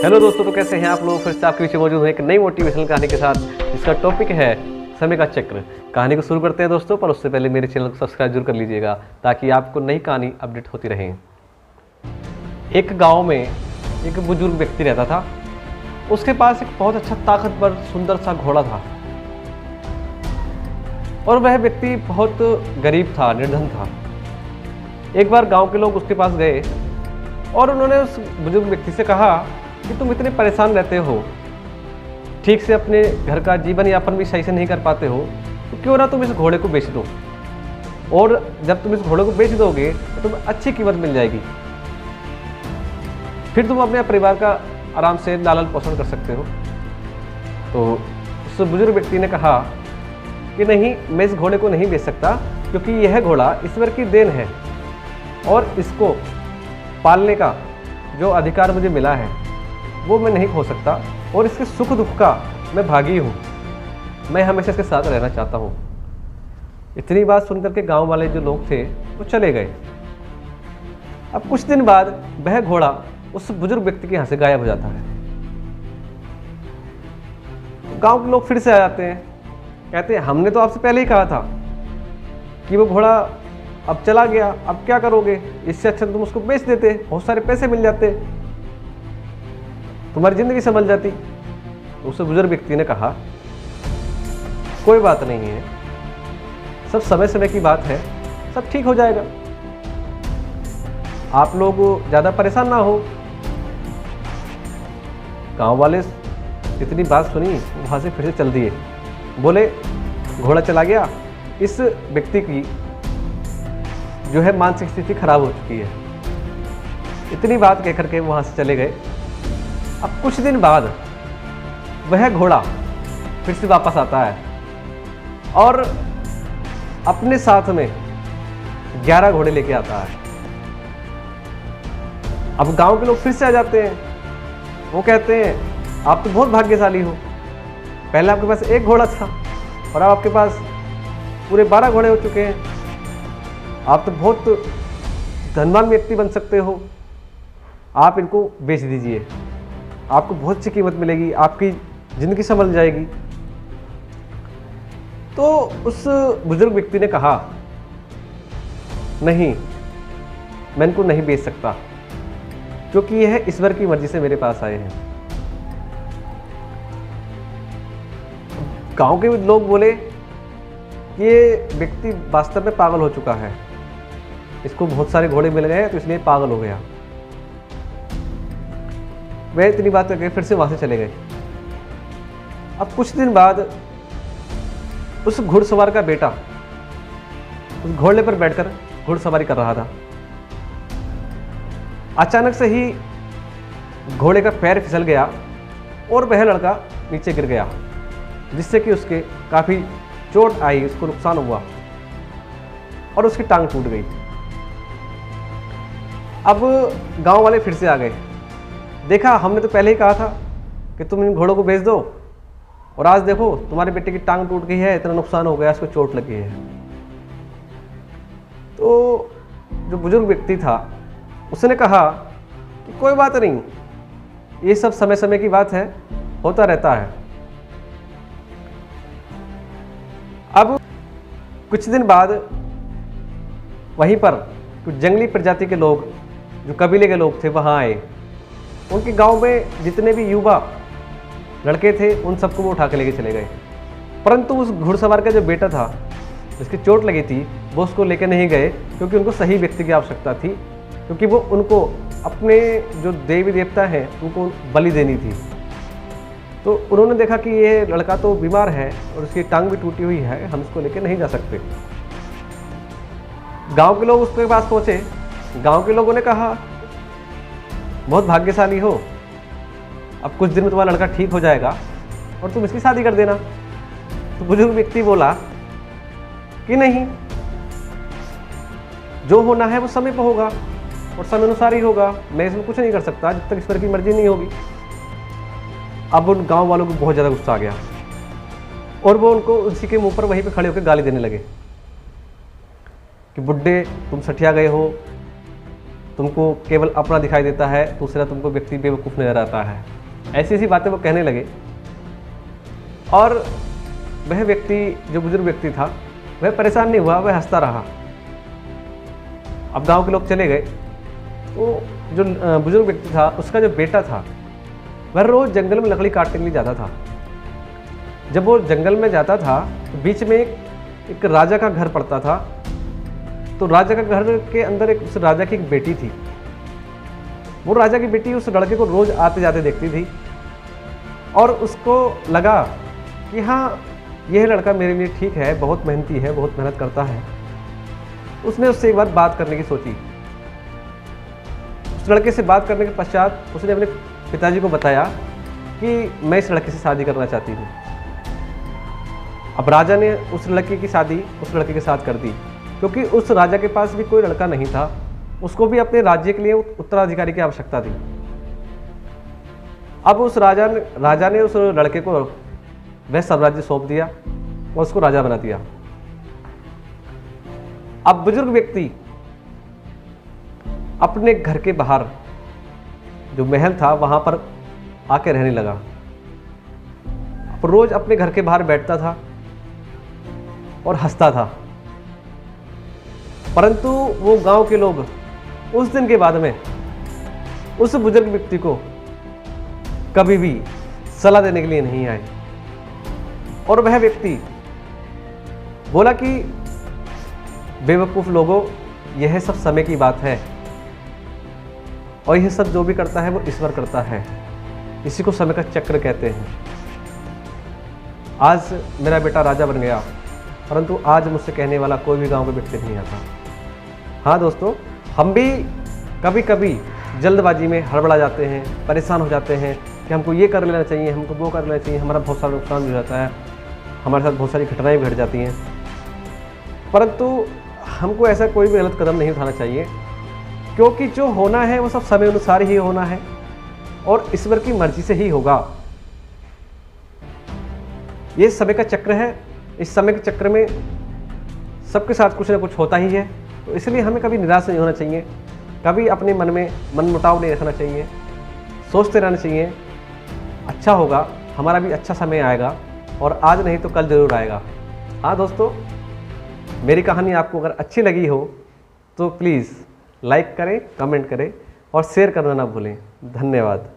Hello दोस्तों, तो कैसे हैं आप लोग। फिर से आपके पीछे मौजूद है एक नई मोटिवेशनल कहानी के साथ, जिसका टॉपिक है समय का चक्र। कहानी को शुरू करते हैं दोस्तों, पर उससे पहले मेरे चैनल को सब्सक्राइब जरूर कर लीजिएगा ताकि आपको नई कहानी अपडेट होती रहे। एक गांव में एक बुजुर्ग व्यक्ति रहता था। उसके पास एक बहुत अच्छा ताकतवर सुंदर सा घोड़ा था और वह व्यक्ति बहुत गरीब था, निर्धन था। एक बार गांव के लोग उसके पास गए और उन्होंने उस बुजुर्ग व्यक्ति से कहा कि तुम इतने परेशान रहते हो, ठीक से अपने घर का जीवन यापन भी सही से नहीं कर पाते हो, तो क्यों ना तुम इस घोड़े को बेच दो, और जब तुम इस घोड़े को बेच दोगे तो तुम्हें अच्छी कीमत मिल जाएगी। फिर तुम अपने परिवार का आराम से लालन पोषण कर सकते हो। तो उस बुजुर्ग व्यक्ति ने कहा कि नहीं, मैं इस घोड़े को नहीं बेच सकता, क्योंकि यह घोड़ा ईश्वर की देन है और इसको पालने का जो अधिकार मुझे मिला है वो मैं नहीं खो सकता, और इसके सुख दुख का मैं भागी हूँ। मैं हमेशा इसके साथ रहना चाहता हूँ। इतनी बात सुनकर के गांव वाले जो लोग थे वो चले गए। अब कुछ दिन बाद वह घोड़ा उस बुजुर्ग व्यक्ति के यहाँ से गायब हो जाता है। गांव के लोग फिर से आ जाते हैं, कहते हैं हमने तो आपसे पहले ही कहा था कि वो घोड़ा अब चला गया, अब क्या करोगे, इससे अच्छा तुम उसको बेच देते, बहुत सारे पैसे मिल जाते, तुम्हारी जिंदगी संभल जाती। उस बुजुर्ग व्यक्ति ने कहा कोई बात नहीं है, सब समय समय की बात है, सब ठीक हो जाएगा, आप लोग ज़्यादा परेशान ना हो। गांव वाले इतनी बात सुनी, वहाँ से फिर से चल दिए। बोले घोड़ा चला गया, इस व्यक्ति की जो है मानसिक स्थिति खराब हो चुकी है। इतनी बात कहकर के वहाँ से चले गए। अब कुछ दिन बाद वह घोड़ा फिर से वापस आता है और अपने साथ में 11 घोड़े लेके आता है। अब गांव के लोग फिर से आ जाते हैं। वो कहते हैं आप तो बहुत भाग्यशाली हो, पहले आपके पास एक घोड़ा था और अब आपके पास पूरे 12 घोड़े हो चुके हैं, आप तो बहुत धनवान व्यक्ति बन सकते हो, आप इनको बेच दीजिए, आपको बहुत अच्छी कीमत मिलेगी, आपकी ज़िंदगी संभल जाएगी। तो उस बुजुर्ग व्यक्ति ने कहा नहीं, मैं इनको नहीं बेच सकता, क्योंकि यह ईश्वर की मर्जी से मेरे पास आए हैं। गांव के लोग बोले कि ये व्यक्ति वास्तव में पागल हो चुका है, इसको बहुत सारे घोड़े मिल गए तो इसलिए पागल हो गया। वह इतनी बात करके फिर से वहां से चले गए। अब कुछ दिन बाद उस घुड़सवार का बेटा उस घोड़े पर बैठकर घुड़सवारी कर रहा था। अचानक से ही घोड़े का पैर फिसल गया और वह लड़का नीचे गिर गया, जिससे कि उसके काफी चोट आई, उसको नुकसान हुआ और उसकी टांग टूट गई। अब गांव वाले फिर से आ गए। देखा, हमने तो पहले ही कहा था कि तुम इन घोड़ों को बेच दो, और आज देखो तुम्हारे बेटे की टांग टूट गई है, इतना नुकसान हो गया, उसको चोट लगी है। तो जो बुजुर्ग व्यक्ति था उसने कहा कि कोई बात नहीं, ये सब समय समय की बात है, होता रहता है। अब कुछ दिन बाद वहीं पर कुछ जंगली प्रजाति के लोग, जो कबीले के लोग थे, वहाँ आए। उनके गांव में जितने भी युवा लड़के थे उन सबको वो उठा के लेके चले गए, परंतु उस घुड़सवार का जो बेटा था जिसकी चोट लगी थी वो उसको लेके नहीं गए, क्योंकि उनको सही व्यक्ति की आवश्यकता थी, क्योंकि वो उनको अपने जो देवी देवता हैं उनको बलि देनी थी। तो उन्होंने देखा कि ये लड़का तो बीमार है और उसकी टांग भी टूटी हुई है, हम इसको लेके नहीं जा सकते। गांव के लोग उसके पास पहुंचे। गांव के लोगों ने कहा बहुत भाग्यशाली हो, अब कुछ दिन में तुम्हारा लड़का ठीक हो जाएगा और तुम इसकी शादी कर देना। तो बुजुर्ग व्यक्ति बोला कि नहीं, जो होना है वो समय पर होगा और समय अनुसार ही होगा, मैं इसमें कुछ नहीं कर सकता जब तक ईश्वर की मर्जी नहीं होगी। अब उन गांव वालों को बहुत ज़्यादा गुस्सा आ गया और वो उनको उसी के मुंह पर वहीं पे खड़े होकर गाली देने लगे कि बुड्ढे तुम सठिया गए हो, तुमको केवल अपना दिखाई देता है, दूसरा तुमको व्यक्ति बेवकूफ़ नजर आता है। ऐसी ऐसी बातें वो कहने लगे। और वह व्यक्ति, जो बुजुर्ग व्यक्ति था, वह परेशान नहीं हुआ, वह हंसता रहा। अब गांव के लोग चले गए। तो जो बुजुर्ग व्यक्ति था, उसका जो बेटा था, वह रोज़ जंगल में लकड़ी काटने के लिए जाता था। जब वो जंगल में जाता था तो बीच में एक राजा का घर पड़ता था। तो राजा का घर के अंदर उस राजा की एक बेटी थी। वो राजा की बेटी उस लड़के को रोज़ आते जाते देखती थी और उसको लगा कि हाँ, यह लड़का मेरे लिए ठीक है, बहुत मेहनती है, बहुत मेहनत करता है। उसने उससे एक बार बात करने की सोची। उस लड़के से बात करने के पश्चात उसने अपने पिताजी को बताया कि मैं इस लड़के से शादी करना चाहती हूँ। अब राजा ने उस लड़की की शादी उस लड़के के साथ कर दी, क्योंकि उस राजा के पास भी कोई लड़का नहीं था। उसको भी अपने राज्य के लिए उत्तराधिकारी की आवश्यकता थी। अब उस राजा ने उस लड़के को वह साम्राज्य सौंप दिया और उसको राजा बना दिया। अब बुजुर्ग व्यक्ति अपने घर के बाहर जो महल था वहां पर आके रहने लगा। अब रोज अपने घर के बाहर बैठता था और हंसता था। परंतु वो गांव के लोग उस दिन के बाद में उस बुजुर्ग व्यक्ति को कभी भी सलाह देने के लिए नहीं आए। और वह व्यक्ति बोला कि बेवकूफ़ लोगों, यह सब समय की बात है और यह सब जो भी करता है वो ईश्वर करता है। इसी को समय का चक्र कहते हैं। आज मेरा बेटा राजा बन गया, परंतु आज मुझसे कहने वाला कोई भी गांव के व्यक्ति नहीं आता। हाँ दोस्तों, हम भी कभी कभी जल्दबाजी में हड़बड़ा जाते हैं, परेशान हो जाते हैं कि हमको ये कर लेना चाहिए, हमको वो कर लेना चाहिए। हमारा बहुत सारा नुकसान भी हो जाता है, हमारे साथ बहुत सारी घटनाएं भी घट जाती हैं। परंतु हमको ऐसा कोई भी गलत कदम नहीं उठाना चाहिए, क्योंकि जो होना है वो सब समय अनुसार ही होना है और ईश्वर की मर्जी से ही होगा। ये समय का चक्र है। इस समय के चक्र में सबके साथ कुछ ना कुछ होता ही है। तो इसलिए हमें कभी निराश नहीं होना चाहिए, कभी अपने मन में मनमुटाव नहीं रखना चाहिए, सोचते रहना चाहिए अच्छा होगा, हमारा भी अच्छा समय आएगा और आज नहीं तो कल ज़रूर आएगा। हाँ दोस्तों, मेरी कहानी आपको अगर अच्छी लगी हो तो प्लीज़ लाइक करें, कमेंट करें और शेयर करना ना भूलें। धन्यवाद।